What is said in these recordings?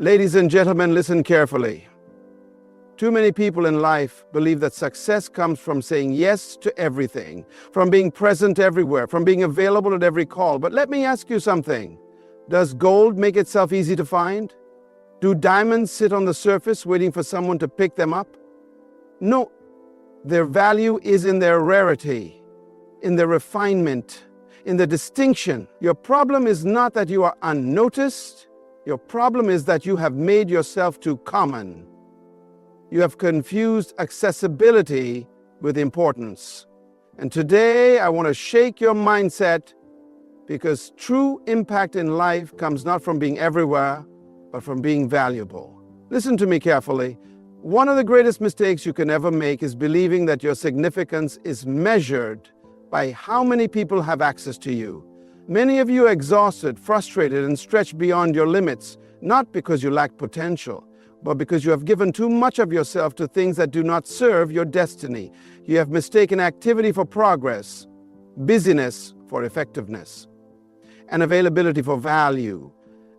Ladies and gentlemen, listen carefully. Too many people in life believe that success comes from saying yes to everything, from being present everywhere, from being available at every call. But let me ask you something. Does gold make itself easy to find? Do diamonds sit on the surface waiting for someone to pick them up? No. Their value is in their rarity, in their refinement, in the distinction. Your problem is not that you are unnoticed. Your problem is that you have made yourself too common. You have confused accessibility with importance. And today I want to shake your mindset, because true impact in life comes not from being everywhere, but from being valuable. Listen to me carefully. One of the greatest mistakes you can ever make is believing that your significance is measured by how many people have access to you. Many of you are exhausted, frustrated, and stretched beyond your limits, not because you lack potential, but because you have given too much of yourself to things that do not serve your destiny. You have mistaken activity for progress, busyness for effectiveness, and availability for value.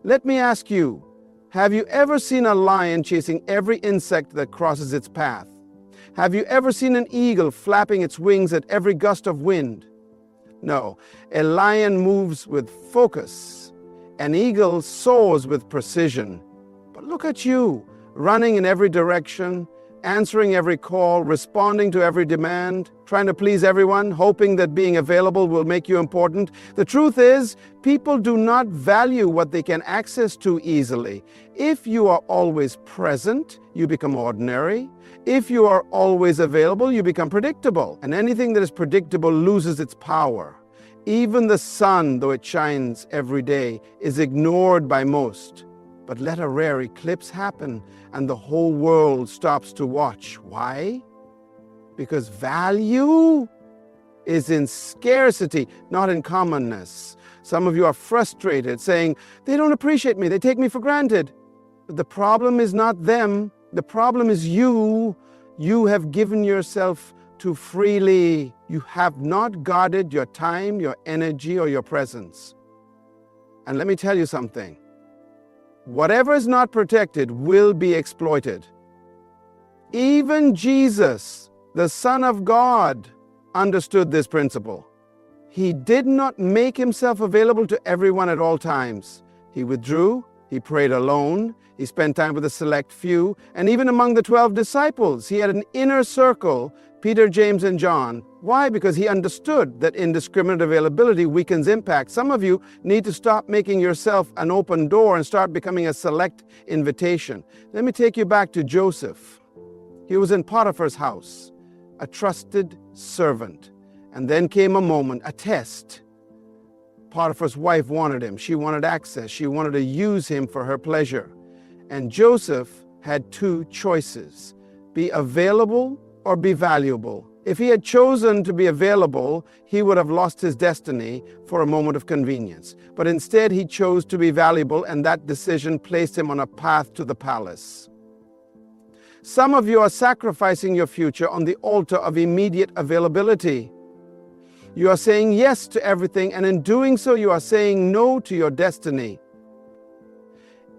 Let me ask you, have you ever seen a lion chasing every insect that crosses its path? Have you ever seen an eagle flapping its wings at every gust of wind? No, a lion moves with focus. An eagle soars with precision. But look at you, running in every direction, answering every call, responding to every demand, trying to please everyone, hoping that being available will make you important. The truth is, people do not value what they can access to easily. If you are always present, you become ordinary. If you are always available, you become predictable. And anything that is predictable loses its power. Even the sun, though it shines every day, is ignored by most. But let a rare eclipse happen and the whole world stops to watch. Why? Because value is in scarcity, not in commonness. Some of you are frustrated, saying, they don't appreciate me, they take me for granted. But the problem is not them, the problem is you. You have given yourself too freely. You have not guarded your time, your energy, or your presence. And let me tell you something. Whatever is not protected will be exploited. Even Jesus, the Son of God, understood this principle. He did not make himself available to everyone at all times. He withdrew, he prayed alone, he spent time with a select few, and even among the 12 disciples, he had an inner circle, Peter, James, and John. Why? Because he understood that indiscriminate availability weakens impact. Some of you need to stop making yourself an open door and start becoming a select invitation. Let me take you back to Joseph. He was in Potiphar's house, a trusted servant. And then came a moment, a test. Potiphar's wife wanted him. She wanted access. She wanted to use him for her pleasure. And Joseph had two choices: be available or be valuable. If he had chosen to be available, he would have lost his destiny for a moment of convenience. But instead, he chose to be valuable, and that decision placed him on a path to the palace. Some of you are sacrificing your future on the altar of immediate availability. You are saying yes to everything, and in doing so, you are saying no to your destiny.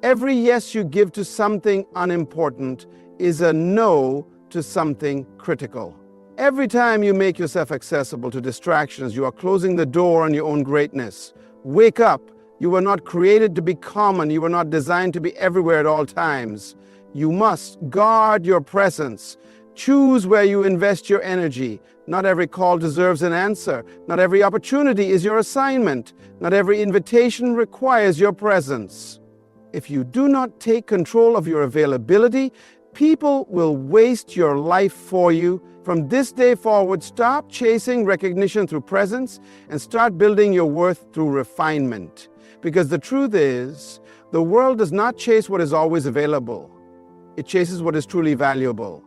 Every yes you give to something unimportant is a no to something critical. Every time you make yourself accessible to distractions, you are closing the door on your own greatness. Wake up. You were not created to be common. You were not designed to be everywhere at all times. You must guard your presence. Choose where you invest your energy. Not every call deserves an answer. Not every opportunity is your assignment. Not every invitation requires your presence. If you do not take control of your availability, people will waste your life for you. From this day forward, stop chasing recognition through presence and start building your worth through refinement. Because the truth is, the world does not chase what is always available. It chases what is truly valuable.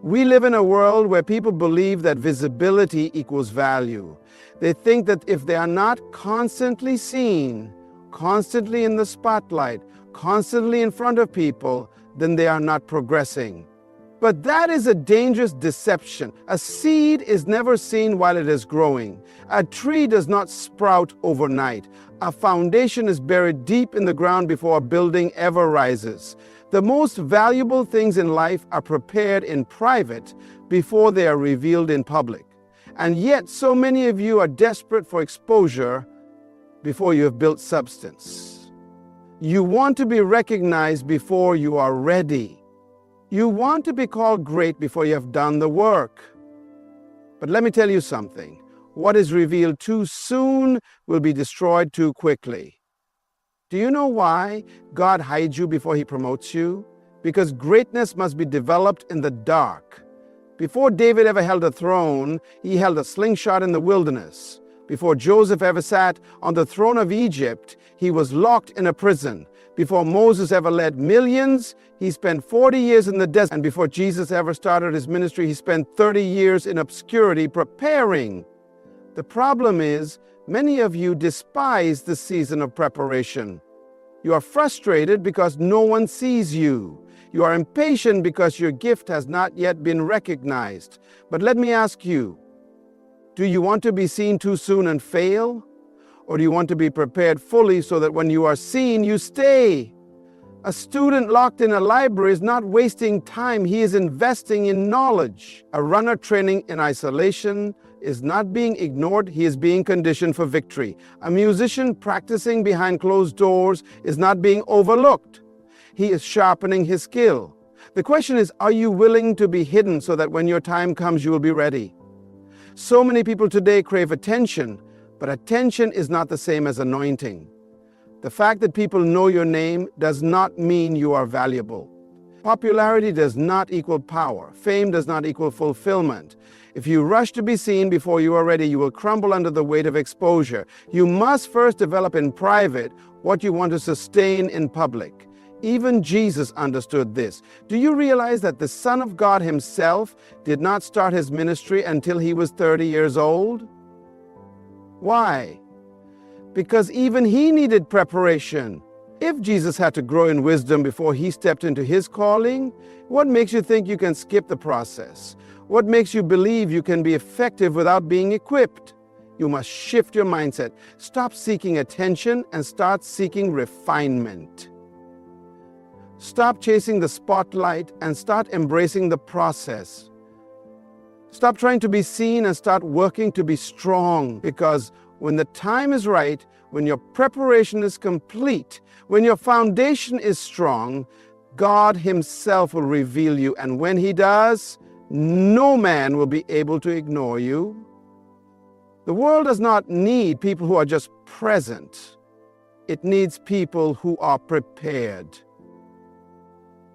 We live in a world where people believe that visibility equals value. They think that if they are not constantly seen, constantly in the spotlight, constantly in front of people, then they are not progressing. But that is a dangerous deception. A seed is never seen while it is growing. A tree does not sprout overnight. A foundation is buried deep in the ground before a building ever rises. The most valuable things in life are prepared in private before they are revealed in public. And yet, so many of you are desperate for exposure before you have built substance. You want to be recognized before you are ready. You want to be called great before you have done the work. But let me tell you something. What is revealed too soon will be destroyed too quickly. Do you know why God hides you before He promotes you? Because greatness must be developed in the dark. Before David ever held a throne, he held a slingshot in the wilderness. Before Joseph ever sat on the throne of Egypt, he was locked in a prison. Before Moses ever led millions, he spent 40 years in the desert. And before Jesus ever started his ministry, he spent 30 years in obscurity preparing. The problem is, many of you despise the season of preparation. You are frustrated because no one sees you. You are impatient because your gift has not yet been recognized. But let me ask you, do you want to be seen too soon and fail? Or do you want to be prepared fully so that when you are seen, you stay? A student locked in a library is not wasting time. He is investing in knowledge. A runner training in isolation is not being ignored. He is being conditioned for victory. A musician practicing behind closed doors is not being overlooked. He is sharpening his skill. The question is, are you willing to be hidden so that when your time comes, you will be ready? So many people today crave attention, but attention is not the same as anointing. The fact that people know your name does not mean you are valuable. Popularity does not equal power. Fame does not equal fulfillment. If you rush to be seen before you are ready, you will crumble under the weight of exposure. You must first develop in private what you want to sustain in public. Even Jesus understood this. Do you realize that the Son of God himself did not start his ministry until he was 30 years old? Why? Because even he needed preparation. If Jesus had to grow in wisdom before he stepped into his calling, what makes you think you can skip the process? What makes you believe you can be effective without being equipped? You must shift your mindset. Stop seeking attention and start seeking refinement. Stop chasing the spotlight and start embracing the process. Stop trying to be seen and start working to be strong, because when the time is right, when your preparation is complete, when your foundation is strong, God himself will reveal you. And when he does, no man will be able to ignore you. The world does not need people who are just present. It needs people who are prepared.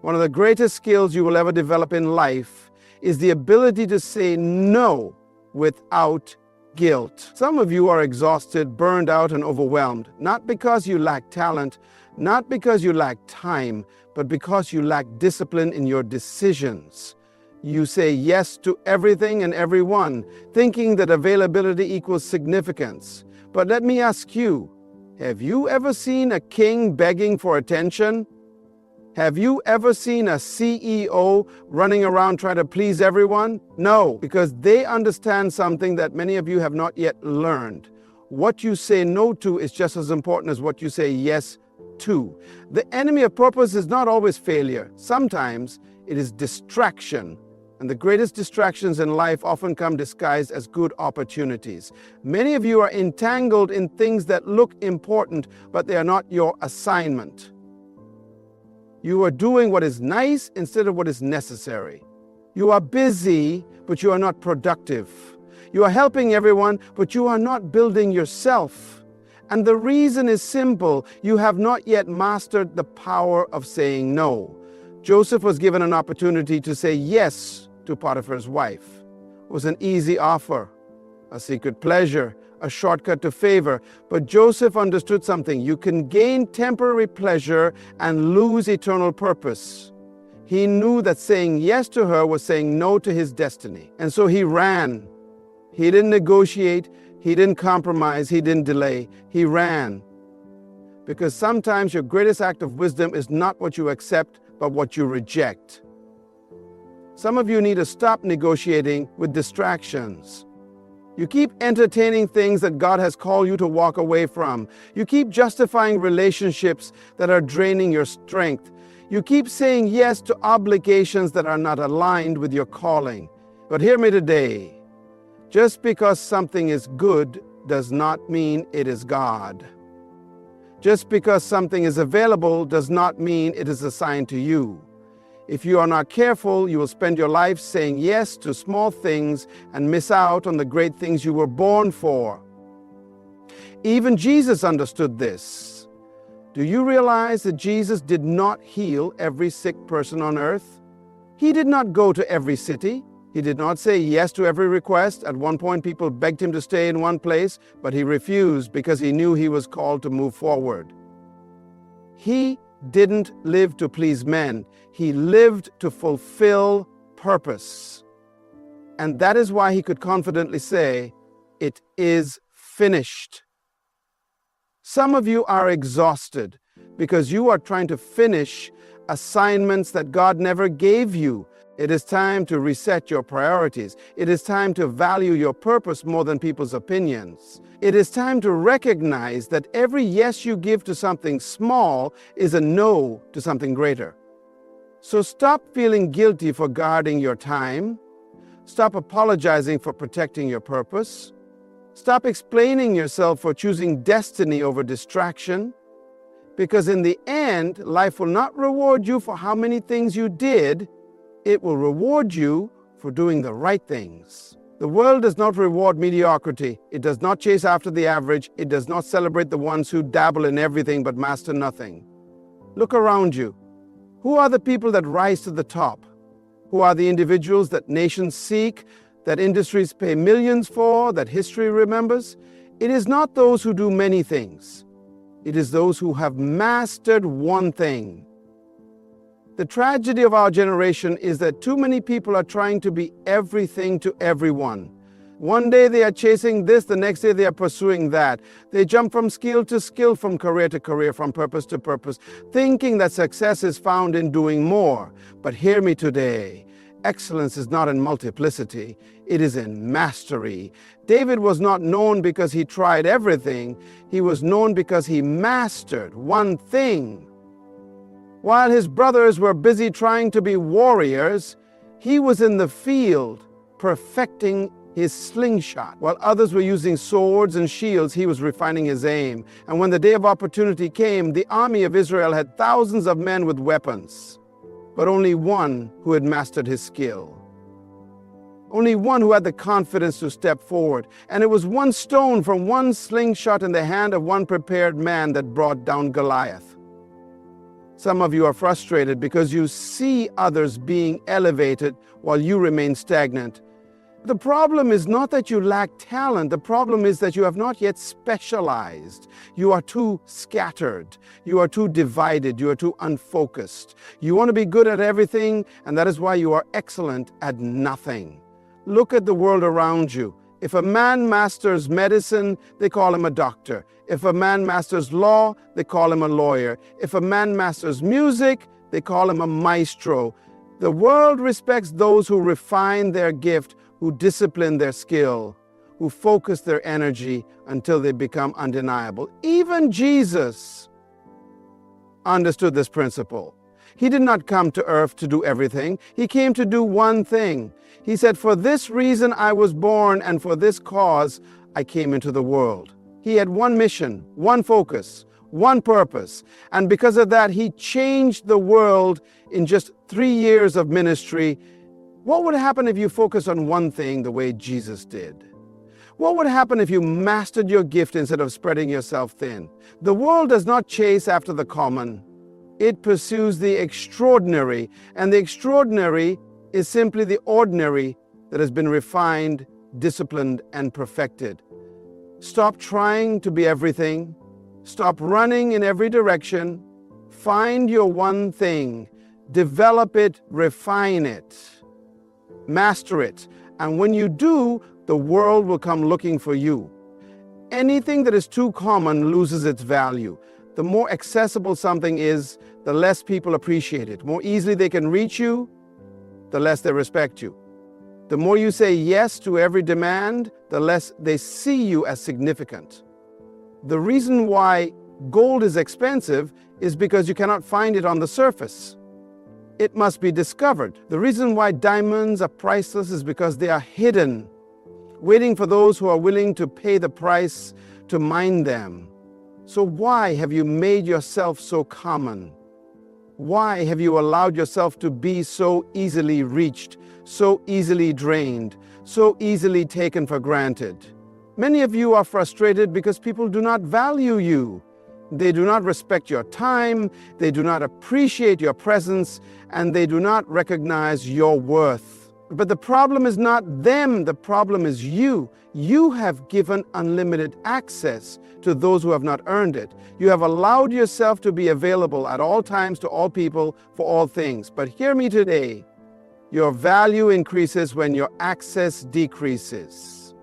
One of the greatest skills you will ever develop in life is the ability to say no without guilt. Some of you are exhausted, burned out, and overwhelmed, not because you lack talent, not because you lack time, but because you lack discipline in your decisions. You say yes to everything and everyone, thinking that availability equals significance. But let me ask you, have you ever seen a king begging for attention? Have you ever seen a CEO running around trying to please everyone? No, because they understand something that many of you have not yet learned. What you say no to is just as important as what you say yes to. The enemy of purpose is not always failure. Sometimes it is distraction. And the greatest distractions in life often come disguised as good opportunities. Many of you are entangled in things that look important, but they are not your assignment. You are doing what is nice instead of what is necessary. You are busy, but you are not productive. You are helping everyone, but you are not building yourself. And the reason is simple. You have not yet mastered the power of saying no. Joseph was given an opportunity to say yes to Potiphar's wife. It was an easy offer, a secret pleasure, a shortcut to favor. But Joseph understood something. You can gain temporary pleasure and lose eternal purpose. He knew that saying yes to her was saying no to his destiny. And so he ran. He didn't negotiate. He didn't compromise. He didn't delay. He ran. Because sometimes your greatest act of wisdom is not what you accept, but what you reject. Some of you need to stop negotiating with distractions. You keep entertaining things that God has called you to walk away from. You keep justifying relationships that are draining your strength. You keep saying yes to obligations that are not aligned with your calling. But hear me today. Just because something is good does not mean it is God. Just because something is available does not mean it is assigned to you. If you are not careful, you will spend your life saying yes to small things and miss out on the great things you were born for. Even Jesus understood this. Do you realize that Jesus did not heal every sick person on earth? He did not go to every city. He did not say yes to every request. At one point, people begged him to stay in one place, but he refused because he knew he was called to move forward. He didn't live to please men. He lived to fulfill purpose. And that is why he could confidently say, "It is finished." Some of you are exhausted because you are trying to finish assignments that God never gave you. It is time to reset your priorities. It is time to value your purpose more than people's opinions. It is time to recognize that every yes you give to something small is a no to something greater. So stop feeling guilty for guarding your time. Stop apologizing for protecting your purpose. Stop explaining yourself for choosing destiny over distraction. Because in the end, life will not reward you for how many things you did. It will reward you for doing the right things. The world does not reward mediocrity. It does not chase after the average. It does not celebrate the ones who dabble in everything but master nothing. Look around you. Who are the people that rise to the top? Who are the individuals that nations seek, that industries pay millions for, that history remembers? It is not those who do many things. It is those who have mastered one thing. The tragedy of our generation is that too many people are trying to be everything to everyone. One day they are chasing this, the next day they are pursuing that. They jump from skill to skill, from career to career, from purpose to purpose, thinking that success is found in doing more. But hear me today. Excellence is not in multiplicity, it is in mastery. David was not known because he tried everything. He was known because he mastered one thing. While his brothers were busy trying to be warriors, he was in the field perfecting his slingshot. While others were using swords and shields, he was refining his aim. And when the day of opportunity came, the army of Israel had thousands of men with weapons, but only one who had mastered his skill. Only one who had the confidence to step forward. And it was one stone from one slingshot in the hand of one prepared man that brought down Goliath. Some of you are frustrated because you see others being elevated while you remain stagnant. The problem is not that you lack talent. The problem is that you have not yet specialized. You are too scattered. You are too divided. You are too unfocused. You want to be good at everything, and that is why you are excellent at nothing. Look at the world around you. If a man masters medicine, they call him a doctor. If a man masters law, they call him a lawyer. If a man masters music, they call him a maestro. The world respects those who refine their gift, who discipline their skill, who focus their energy until they become undeniable. Even Jesus understood this principle. He did not come to earth to do everything. He came to do one thing. He said, "For this reason I was born, and for this cause I came into the world." He had one mission, one focus, one purpose. And because of that, he changed the world in just 3 years of ministry. What would happen if you focused on one thing the way Jesus did? What would happen if you mastered your gift instead of spreading yourself thin? The world does not chase after the common. It pursues the extraordinary, and the extraordinary is simply the ordinary that has been refined, disciplined, and perfected. Stop trying to be everything. Stop running in every direction. Find your one thing. Develop it, refine it, master it. And when you do, the world will come looking for you. Anything that is too common loses its value. The more accessible something is, the less people appreciate it. More easily they can reach you, the less they respect you. The more you say yes to every demand, the less they see you as significant. The reason why gold is expensive is because you cannot find it on the surface. It must be discovered. The reason why diamonds are priceless is because they are hidden, waiting for those who are willing to pay the price to mine them. So why have you made yourself so common? Why have you allowed yourself to be so easily reached, so easily drained, so easily taken for granted? Many of you are frustrated because people do not value you. They do not respect your time, they do not appreciate your presence, and they do not recognize your worth. But the problem is not them, the problem is you. You have given unlimited access to those who have not earned it. You have allowed yourself to be available at all times to all people for all things. But hear me today, your value increases when your access decreases.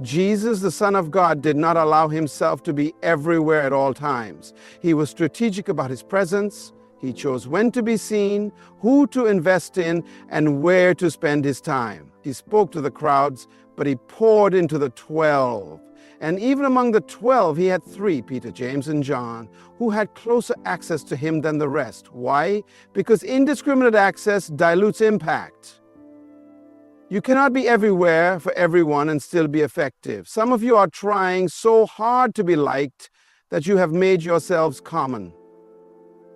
Jesus, the Son of God, did not allow himself to be everywhere at all times. He was strategic about his presence. He chose when to be seen, who to invest in, and where to spend his time. He spoke to the crowds, but he poured into the 12. And even among the 12, he had 3, Peter, James, and John, who had closer access to him than the rest. Why? Because indiscriminate access dilutes impact. You cannot be everywhere for everyone and still be effective. Some of you are trying so hard to be liked that you have made yourselves common.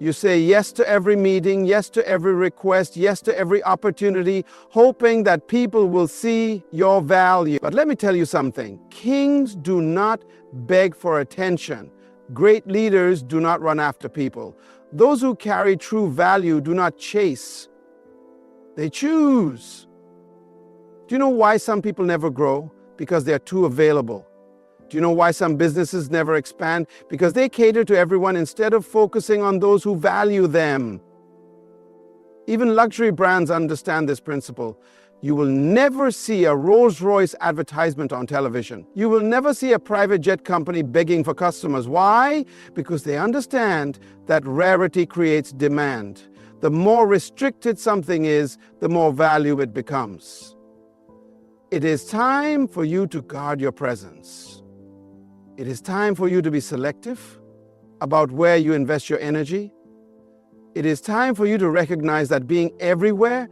You say yes to every meeting, yes to every request, yes to every opportunity, hoping that people will see your value. But let me tell you something. Kings do not beg for attention. Great leaders do not run after people. Those who carry true value do not chase. They choose. Do you know why some people never grow? Because they're too available. Do you know why some businesses never expand? Because they cater to everyone instead of focusing on those who value them. Even luxury brands understand this principle. You will never see a Rolls-Royce advertisement on television. You will never see a private jet company begging for customers. Why? Because they understand that rarity creates demand. The more restricted something is, the more value it becomes. It is time for you to guard your presence. It is time for you to be selective about where you invest your energy. It is time for you to recognize that being everywhere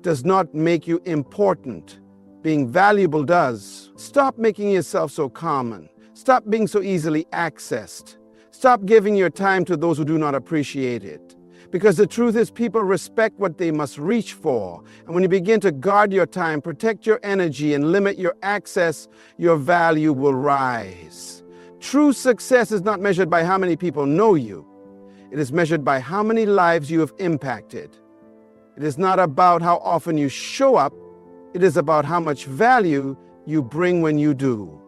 does not make you important. Being valuable does. Stop making yourself so common. Stop being so easily accessed. Stop giving your time to those who do not appreciate it. Because the truth is, people respect what they must reach for. And when you begin to guard your time, protect your energy, and limit your access, your value will rise. True success is not measured by how many people know you. It is measured by how many lives you have impacted. It is not about how often you show up. It is about how much value you bring when you do.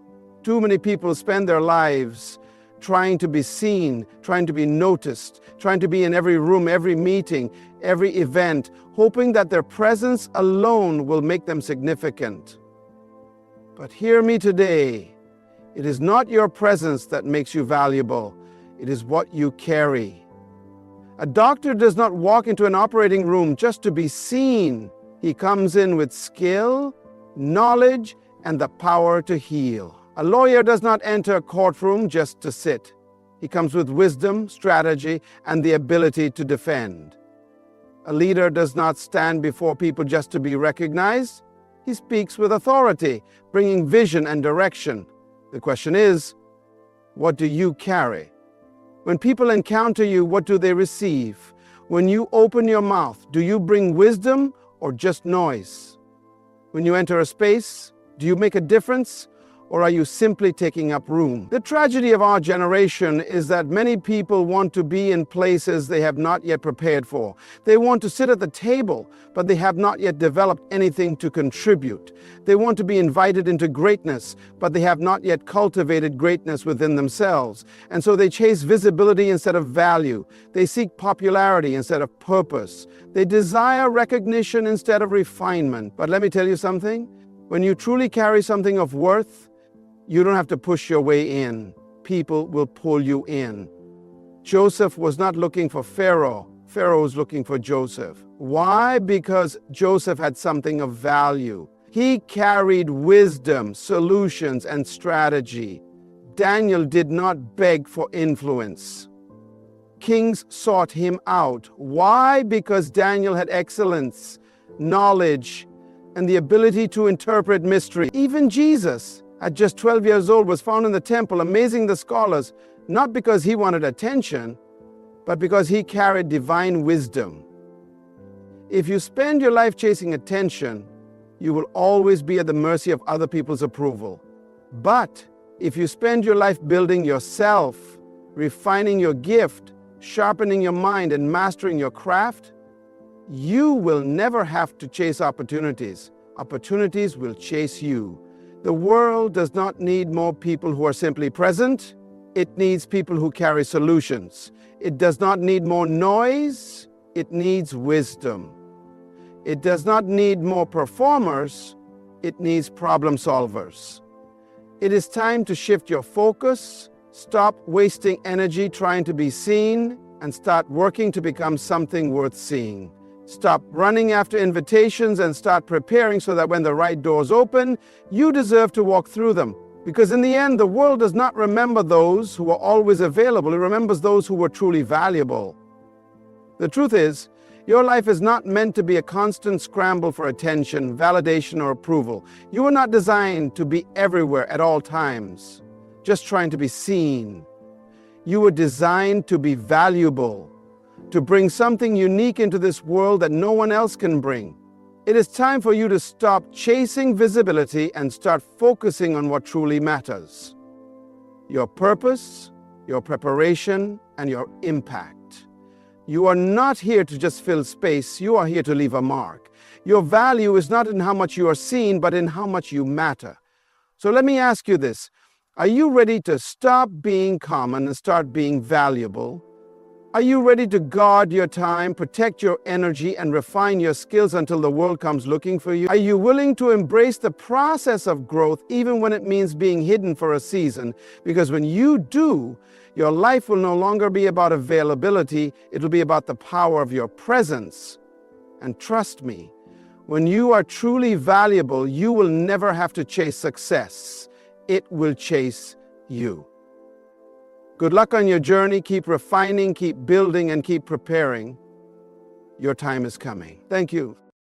Too many people spend their lives trying to be seen, trying to be noticed, trying to be in every room, every meeting, every event, hoping that their presence alone will make them significant. But hear me today. It is not your presence that makes you valuable. It is what you carry. A doctor does not walk into an operating room just to be seen. He comes in with skill, knowledge, and the power to heal. A lawyer does not enter a courtroom just to sit. He comes with wisdom, strategy, and the ability to defend. A leader does not stand before people just to be recognized. He speaks with authority, bringing vision and direction. The question is, what do you carry? When people encounter you, what do they receive? When you open your mouth, do you bring wisdom or just noise? When you enter a space, do you make a difference? Or are you simply taking up room? The tragedy of our generation is that many people want to be in places they have not yet prepared for. They want to sit at the table, but they have not yet developed anything to contribute. They want to be invited into greatness, but they have not yet cultivated greatness within themselves. And so they chase visibility instead of value. They seek popularity instead of purpose. They desire recognition instead of refinement. But let me tell you something. When you truly carry something of worth, you don't have to push your way in. People will pull you in. Joseph was not looking for Pharaoh. Pharaoh was looking for Joseph. Why? Because Joseph had something of value. He carried wisdom, solutions, and strategy. Daniel did not beg for influence. Kings sought him out. Why? Because Daniel had excellence, knowledge, and the ability to interpret mystery. Even Jesus, at just 12 years old, was found in the temple amazing the scholars, not because he wanted attention, but because he carried divine wisdom. If you spend your life chasing attention, you will always be at the mercy of other people's approval. But if you spend your life building yourself, refining your gift, sharpening your mind, and mastering your craft, you will never have to chase opportunities. Opportunities will chase you. The world does not need more people who are simply present. It needs people who carry solutions. It does not need more noise. It needs wisdom. It does not need more performers. It needs problem solvers. It is time to shift your focus, stop wasting energy trying to be seen, and start working to become something worth seeing. Stop running after invitations and start preparing so that when the right doors open, you deserve to walk through them. Because in the end, the world does not remember those who are always available. It remembers those who were truly valuable. The truth is, your life is not meant to be a constant scramble for attention, validation, or approval. You are not designed to be everywhere at all times, just trying to be seen. You were designed to be valuable, to bring something unique into this world that no one else can bring. It is time for you to stop chasing visibility and start focusing on what truly matters: your purpose, your preparation, and your impact. You are not here to just fill space. You are here to leave a mark. Your value is not in how much you are seen, but in how much you matter. So let me ask you this. Are you ready to stop being common and start being valuable? Are you ready to guard your time, protect your energy, and refine your skills until the world comes looking for you? Are you willing to embrace the process of growth even when it means being hidden for a season? Because when you do, your life will no longer be about availability. It'll be about the power of your presence. And trust me, when you are truly valuable, you will never have to chase success. It will chase you. Good luck on your journey. Keep refining, keep building, and keep preparing. Your time is coming. Thank you.